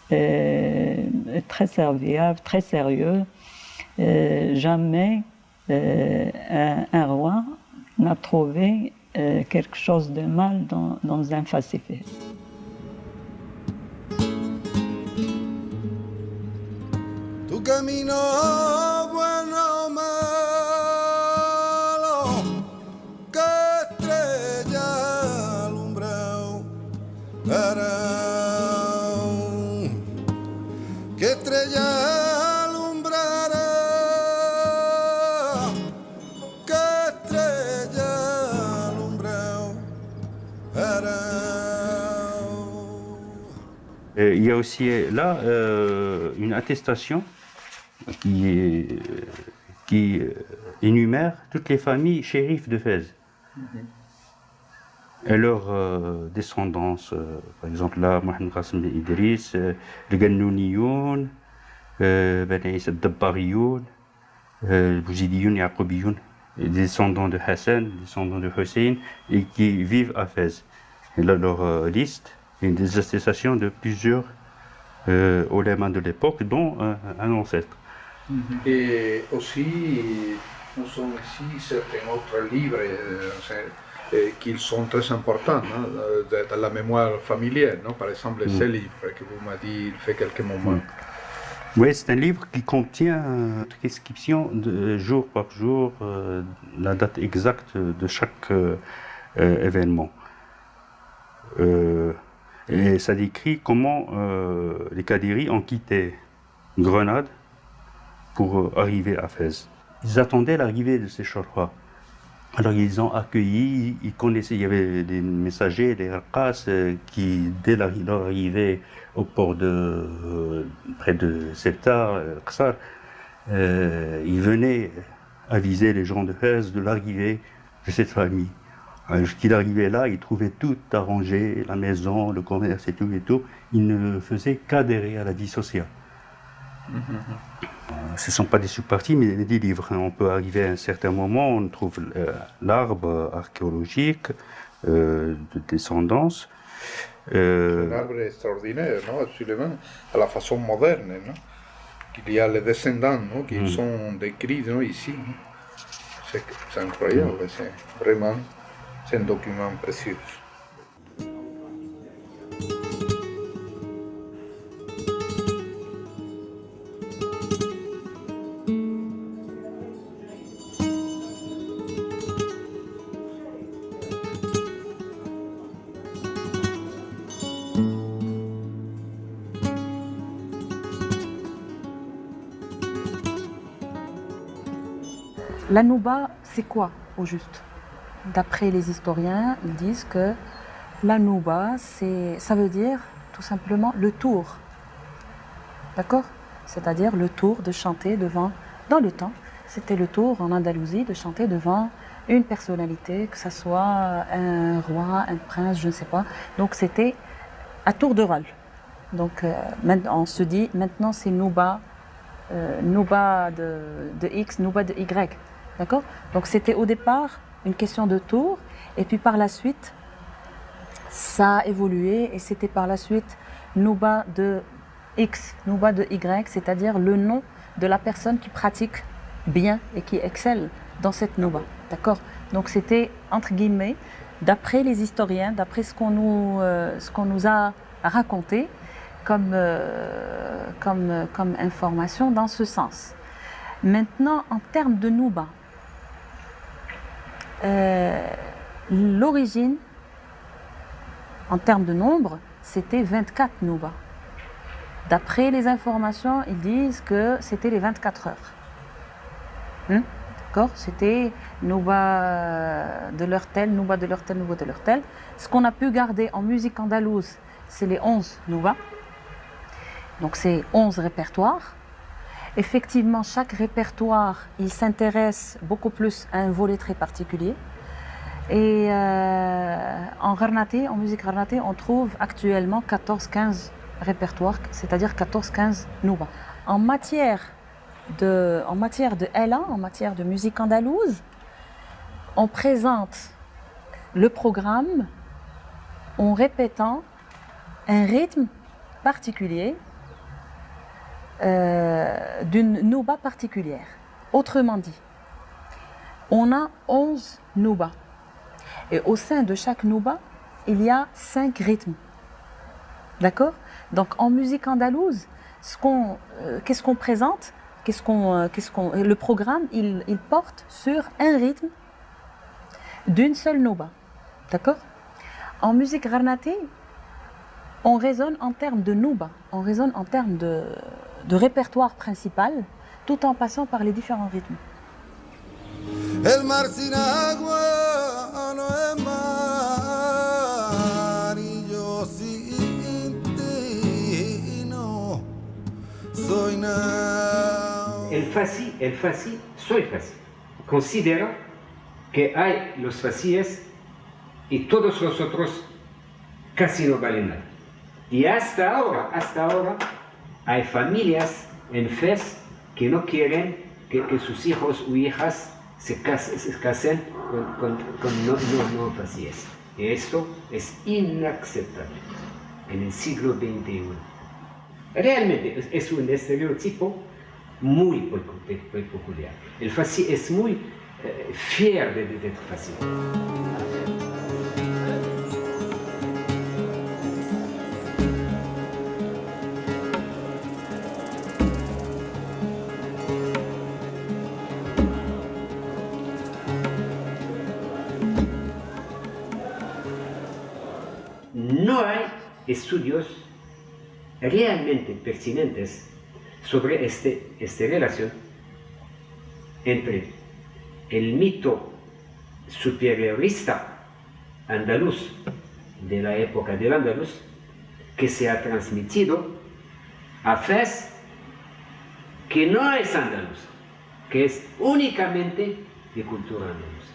très serviable, très sérieux. Jamais un roi n'a trouvé quelque chose de mal dans un falsifié. Tu camino bueno o malo, que estrella alumbrao, que estrella alumbrará, que estrella alumbrao. Il y a aussi là une attestation qui énumère toutes les familles shérifs de Fès et leur descendance. Par exemple là, Mohamed Qasem Idriss, le Gannouniyoun, Ben Issa Dabbariyoun, le Bouzidiyoun, Yaqoubiyoun, les descendants de Hassan, descendants de Hussein, et qui vivent à Fès. Et là, leur liste, il y a des attestations de plusieurs oulémas de l'époque, dont un ancêtre. Et aussi, nous sommes ici certains autres livres qui sont très importants dans la mémoire familiale. Non? Par exemple, ce livre que vous m'avez dit il fait quelques moments. Oui, c'est un livre qui contient une description de jour par jour, la date exacte de chaque événement. Et ça décrit comment les Kadiri ont quitté Grenade pour arriver à Fès. Ils attendaient l'arrivée de ces Chorwa. Alors ils ont accueilli, ils connaissaient, il y avait des messagers, des Raqas qui, dès leur arrivée au port près de Septar, Qsar, ils venaient aviser les gens de Fès de l'arrivée de cette famille. Lorsqu'il arrivait là, il trouvait tout arrangé, la maison, le commerce et tout et tout. Il ne faisait qu'adhérer à la vie sociale. Ce ne sont pas des sous-parties, mais des livres. On peut arriver à un certain moment, on trouve l'arbre archéologique de descendance. Un arbre extraordinaire, non? Absolument, à la façon moderne. Non? Il y a les descendants qui sont décrits ici. Non? C'est incroyable, c'est vraiment un document précieux. La Nouba, c'est quoi au juste? D'après les historiens, ils disent que la Nouba, ça veut dire tout simplement le tour. D'accord? C'est-à-dire le tour de chanter devant, dans le temps, c'était le tour en Andalousie de chanter devant une personnalité, que ce soit un roi, un prince, je ne sais pas. Donc c'était à tour de rôle. Donc on se dit, maintenant c'est Nouba, Nouba de X, Nouba de Y. D'accord? Donc c'était au départ une question de tour, et puis par la suite, ça a évolué, et c'était par la suite Nouba de X, Nouba de Y, c'est-à-dire le nom de la personne qui pratique bien et qui excelle dans cette Nouba. D'accord? Donc c'était, entre guillemets, d'après les historiens, d'après ce qu'on nous a raconté comme information dans ce sens. Maintenant, en termes de Nouba, l'origine, en termes de nombre, c'était 24 Nouba. D'après les informations, ils disent que c'était les 24 heures. D'accord? C'était Nouba de l'heure telle, Nouba de l'heure telle, Nouba de l'heure telle. Ce qu'on a pu garder en musique andalouse, c'est les 11 Nouba. Donc c'est 11 répertoires. Effectivement, chaque répertoire, il s'intéresse beaucoup plus à un volet très particulier. Et en Gharnati, en musique Gharnati, on trouve actuellement 14-15 répertoires, c'est-à-dire 14-15 Nouba. En matière de Ela, en matière de musique andalouse, on présente le programme en répétant un rythme particulier d'une nouba particulière. Autrement dit, on a 11 noubas. Et au sein de chaque nouba, il y a 5 rythmes. D'accord? Donc en musique andalouse, qu'est-ce qu'on présente? Le programme, il porte sur un rythme d'une seule nouba. D'accord? En musique gharnati, on raisonne en termes de nouba, on raisonne en termes de répertoire principal, tout en passant par les différents rythmes. El mar sin agua no es mar y yo sin ti no soy nada. El Fassi, soy Fassi. Considera que hay los Fasíes y todos los otros casi no valen nada. Y hasta ahora hay familias en Fez que no quieren que sus hijos o hijas se casen con no Fasíes. Y esto es inaceptable en el siglo XXI. Realmente es un estereotipo muy peculiar. El Fassi es muy fier de Fassi. No hay estudios realmente pertinentes sobre esta relación entre el mito superiorista andaluz de la época del andaluz que se ha transmitido a Fez, que no es andaluz, que es únicamente de cultura andaluza.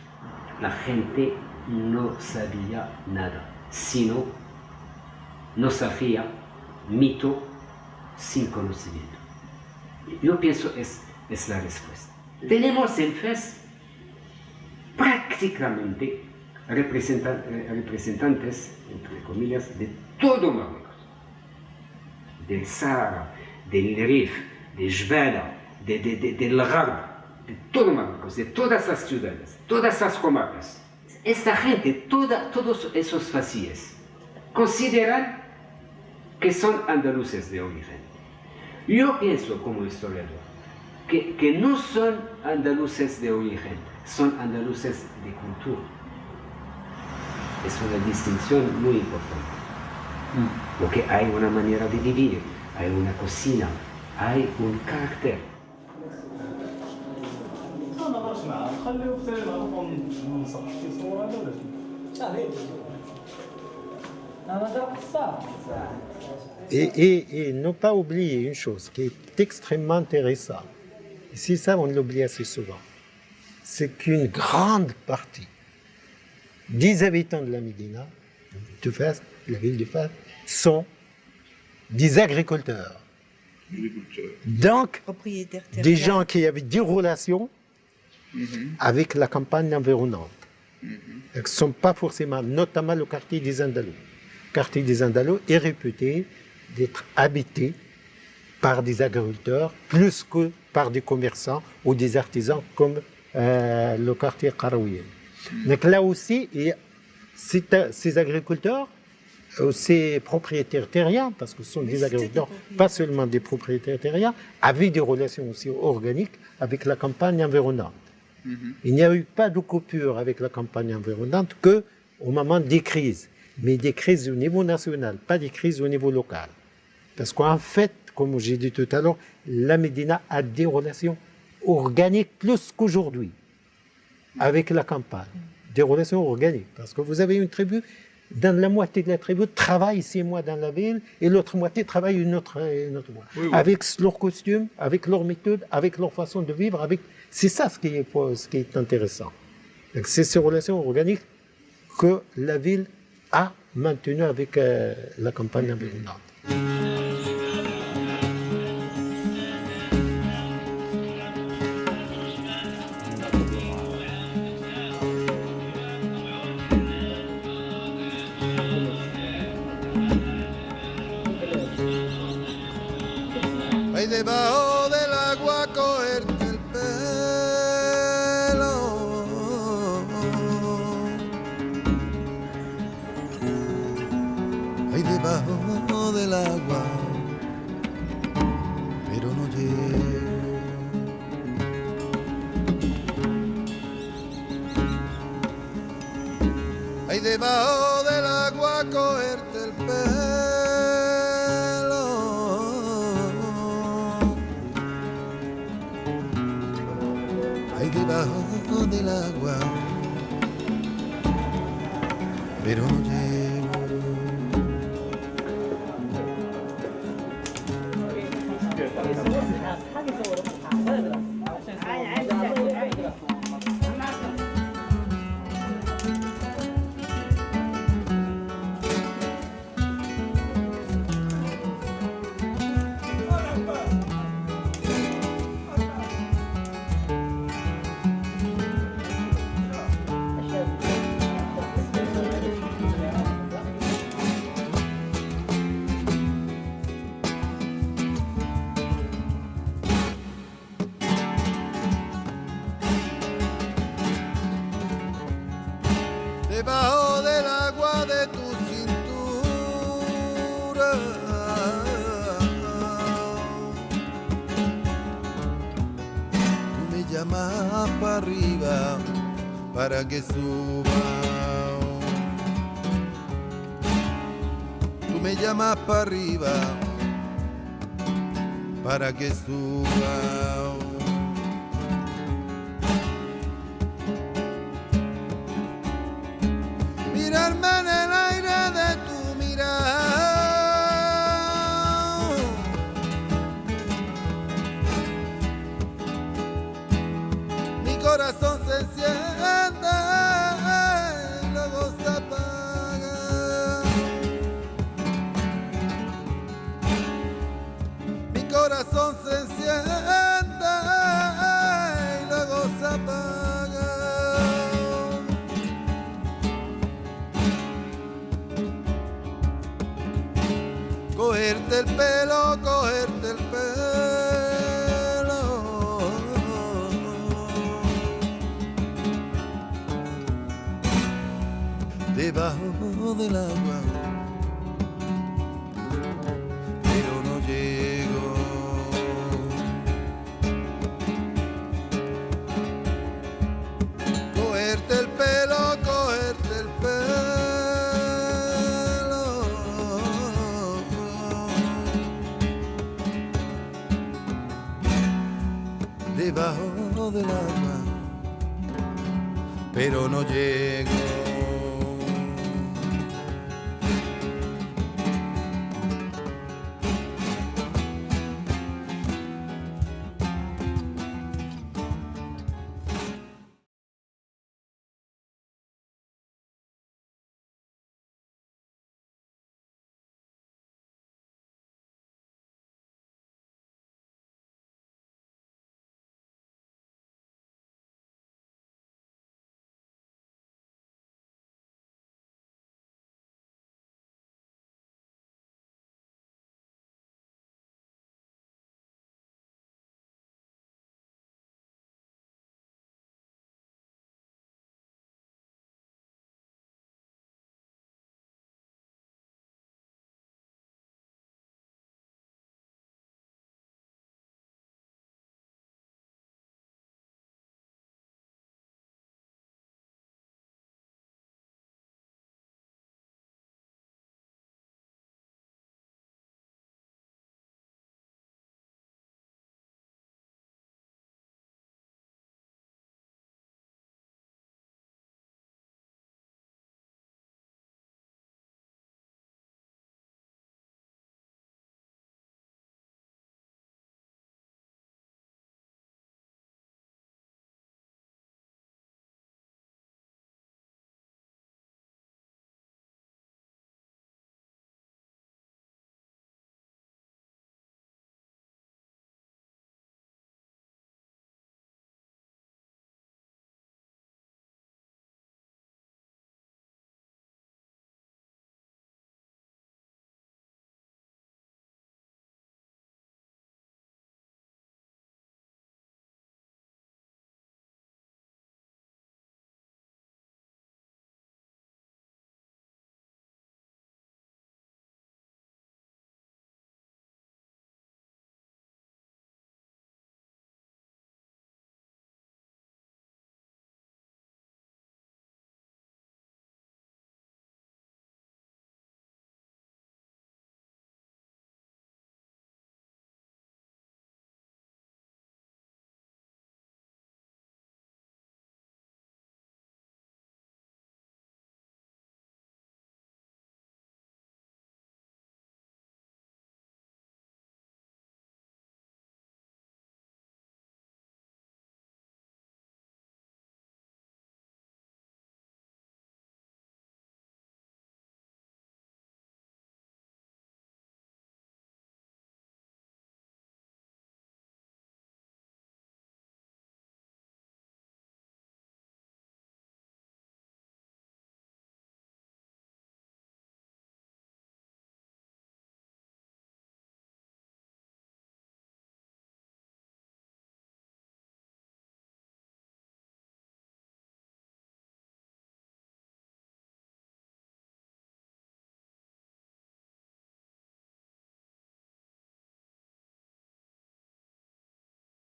La gente no sabía nada, sino nostalgia, mito, sin conocimiento. Yo pienso es la respuesta. Tenemos en Fez prácticamente representantes, entre comillas, de todo Marruecos, del Sahara, del Rif, de Jbala, del Gharb, de todo Marruecos, de todas las ciudades, todas las comarcas. Esta gente, todos esos fasíes, consideran que son andaluces de origen. Yo pienso como historiador que no son andaluces de origen, son andaluces de cultura. Es una distinción muy importante, porque hay una manera de vivir, hay una cocina, hay un carácter. Et ne pas oublier une chose qui est extrêmement intéressante, et c'est ça on l'oublie assez souvent, c'est qu'une grande partie des habitants de la Médina, de Fès, la ville de Fès, sont des agriculteurs. Donc, des gens qui avaient des relations avec la campagne environnante. Ils ne sont pas forcément, notamment le quartier des Andalous. Le quartier des Andalous est réputé d'être habité par des agriculteurs plus que par des commerçants ou des artisans comme le quartier Qarawiyya. Donc là aussi, ces agriculteurs, ces propriétaires terriens, parce que ce sont des agriculteurs, pas seulement des propriétaires terriens, avaient des relations aussi organiques avec la campagne environnante. Il n'y a eu pas de coupure avec la campagne environnante qu'au moment des crises, mais des crises au niveau national, pas des crises au niveau local. Parce qu'en fait, comme j'ai dit tout à l'heure, la Médina a des relations organiques plus qu'aujourd'hui avec la campagne. Des relations organiques, parce que vous avez une tribu, dans la moitié de la tribu travaille 6 mois dans la ville et l'autre moitié travaille une autre mois. Oui, oui. Avec leurs costumes, avec leurs méthodes, avec leur façon de vivre, c'est ça ce qui est intéressant. C'est ces relations organiques que la ville a maintenues avec la campagne environnante. Ahí debajo del agua cogerte el pelo. Ahí debajo del agua, pero no llego. Ahí debajo del agua cogerte el pelo. Ahí debajo del agua, pero no llego. Debajo del agua de tu cintura, tú me llamas para arriba para que suba. Tú me llamas para arriba para que suba. Mirarme en el aire de tu mirada, mi corazón se enciende y luego se apaga. Mi corazón se enciende y luego se apaga. Cogerte el pelo, cogerte el pelo. Debajo del agua, pero no llego. Cogerte el pelo, cogerte el pelo. Debajo del agua, pero no llego.